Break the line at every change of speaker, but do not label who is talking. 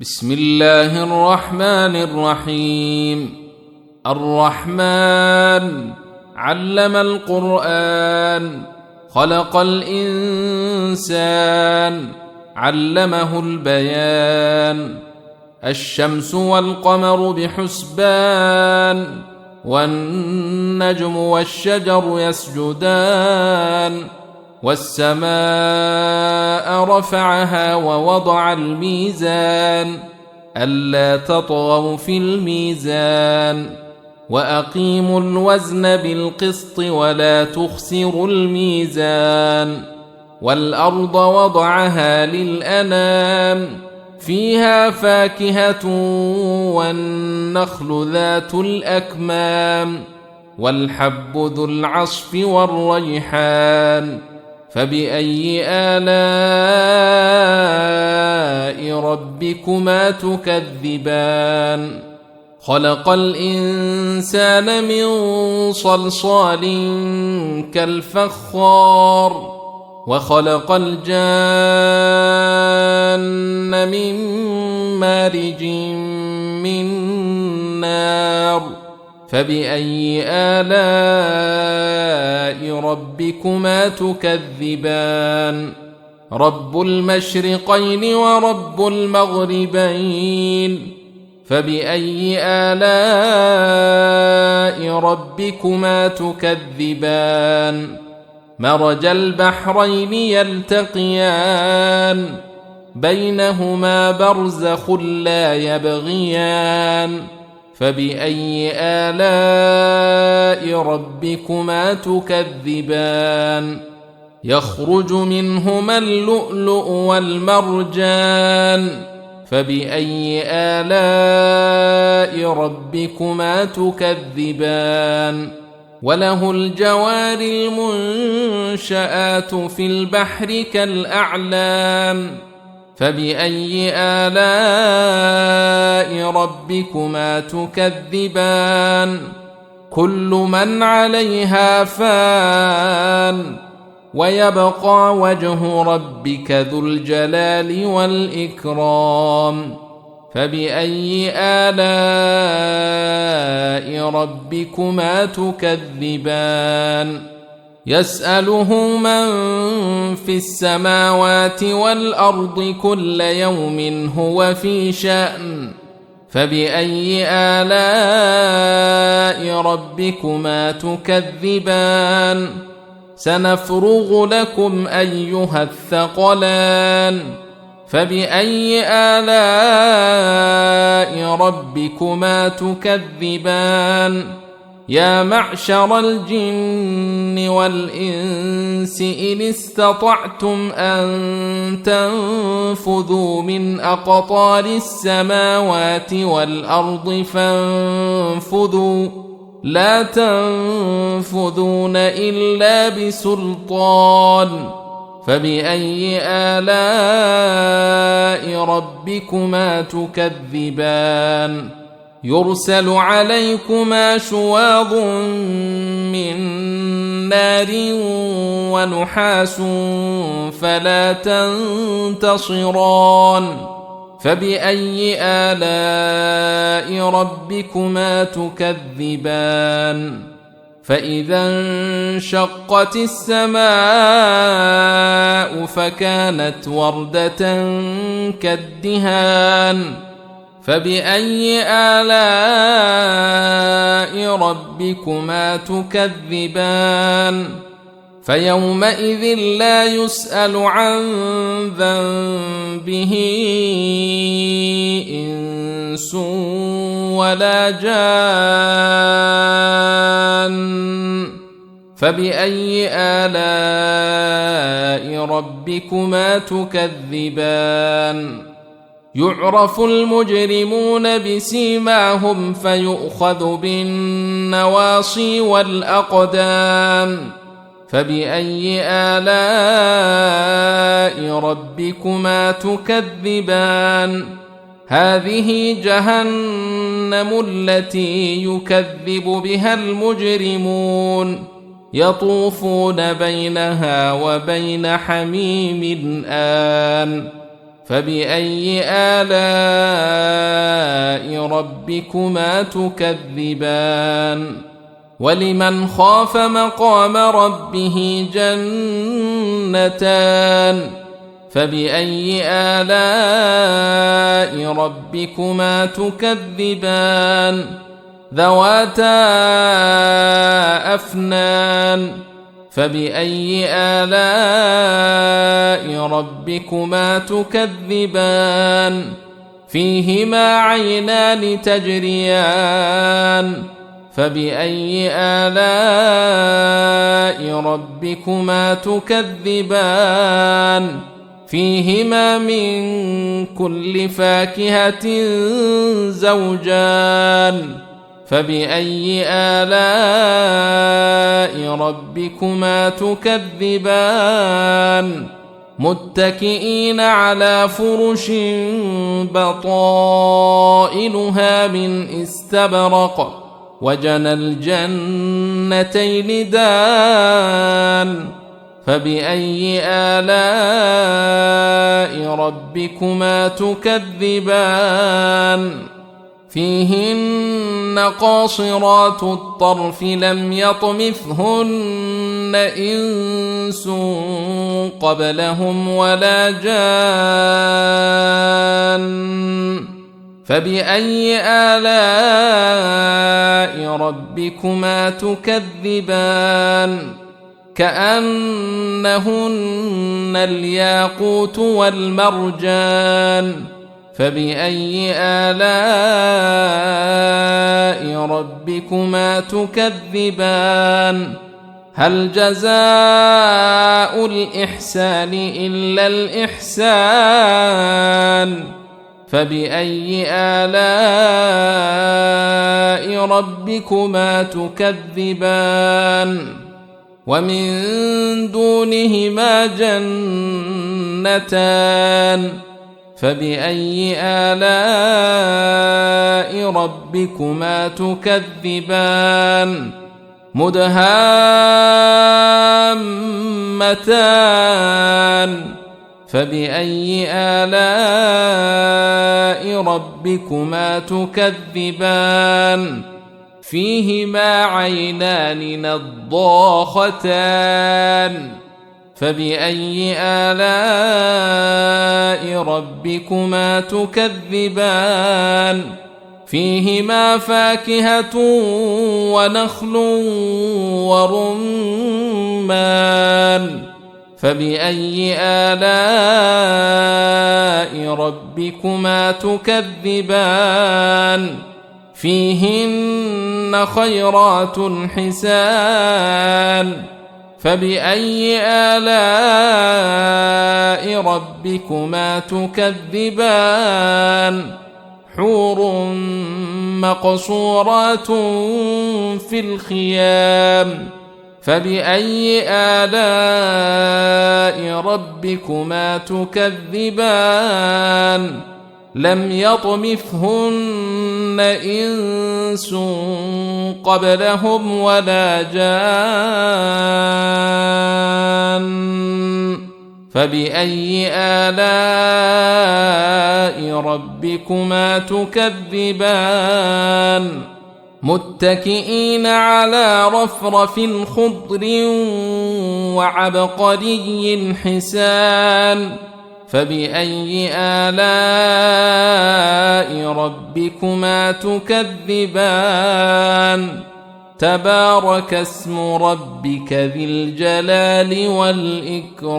بسم الله الرحمن الرحيم. الرحمن علم القرآن، خلق الإنسان، علمه البيان. الشمس والقمر بحسبان، والنجم والشجر يسجدان. والسماء رفعها ووضع الميزان، ألا تطغوا في الميزان. وأقيموا الوزن بالقسط ولا تخسروا الميزان. والأرض وضعها للأنام، فيها فاكهة والنخل ذات الأكمام، والحب ذو العصف والريحان. فبأي آلاء ربكما تكذبان؟ خلق الإنسان من صلصال كالفخار، وخلق الجان من مارج من نار. فبأي آلاء ربكما تكذبان؟ رب المشرقين ورب المغربين. فبأي آلاء ربكما تكذبان؟ مرج البحرين يلتقيان، بينهما برزخ لا يبغيان. فبأي آلاء ربكما تكذبان؟ يخرج منهما اللؤلؤ والمرجان. فبأي آلاء ربكما تكذبان؟ وله الجوار المنشآت في البحر كالأعلام. فبأي آلاء ربكما تكذبان؟ كل من عليها فان، ويبقى وجه ربك ذو الجلال والإكرام. فبأي آلاء ربكما تكذبان؟ يسأله من في السماوات والأرض كل يوم هو في شأن. فبأي آلاء ربكما تكذبان؟ سنفرغ لكم أيها الثقلان. فبأي آلاء ربكما تكذبان؟ يا معشر الجن والإنس إن استطعتم أن تنفذوا من أقطار السماوات والأرض فانفذوا، لا تنفذون إلا بسلطان. فبأي آلاء ربكما تكذبان؟ يرسل عليكما شواظ من نار ونحاس فلا تنتصران. فبأي آلاء ربكما تكذبان؟ فإذا انشقت السماء فكانت وردة كالدهان. فبأي آلاء ربكما تكذبان؟ فيومئذ لا يسأل عن ذنبه إنس ولا جان. فبأي آلاء ربكما تكذبان؟ يعرف المجرمون بسيماهم فيؤخذ بالنواصي والأقدام. فبأي آلاء ربكما تكذبان؟ هذه جهنم التي يكذب بها المجرمون، يطوفون بينها وبين حميم آن. فبأي آلاء ربكما تكذبان ولمن خاف مقام ربه جنتان فبأي آلاء ربكما تكذبان ذواتا أفنان فبأي آلاء ربكما تكذبان فيهما عينان تجريان فبأي آلاء ربكما تكذبان فيهما من كل فاكهة زوجان فبأي آلاء ربكما تكذبان متكئين على فرش بطائنها من استبرق وجنى الجنتين دان فبأي آلاء ربكما تكذبان فيهن قاصرات الطرف لم يطمثهن إنس قبلهم ولا جان فبأي آلاء ربكما تكذبان كأنهن الياقوت والمرجان فبأي آلاء ربكما تكذبان هل جزاء الإحسان إلا الإحسان فبأي آلاء ربكما تكذبان ومن دونهما جنتان فبأي آلاء ربكما تكذبان مدهامتان فبأي آلاء ربكما تكذبان فيهما عينان نضاختان فبأي آلاء ربكما تكذبان فيهما فاكهة ونخل ورمان فبأي آلاء ربكما تكذبان فيهن خيرات حسان فبأي آلاء ربكما تكذبان حور مقصورات في الخيام فبأي آلاء ربكما تكذبان لم يطمثهن إنس قبلهم ولا جان فبأي آلاء ربكما تكذبان متكئين على رفرف خضر وعبقري حسان فبأي آلاء ربكما تكذبان تبارك اسم ربك ذي الجلال والإكرام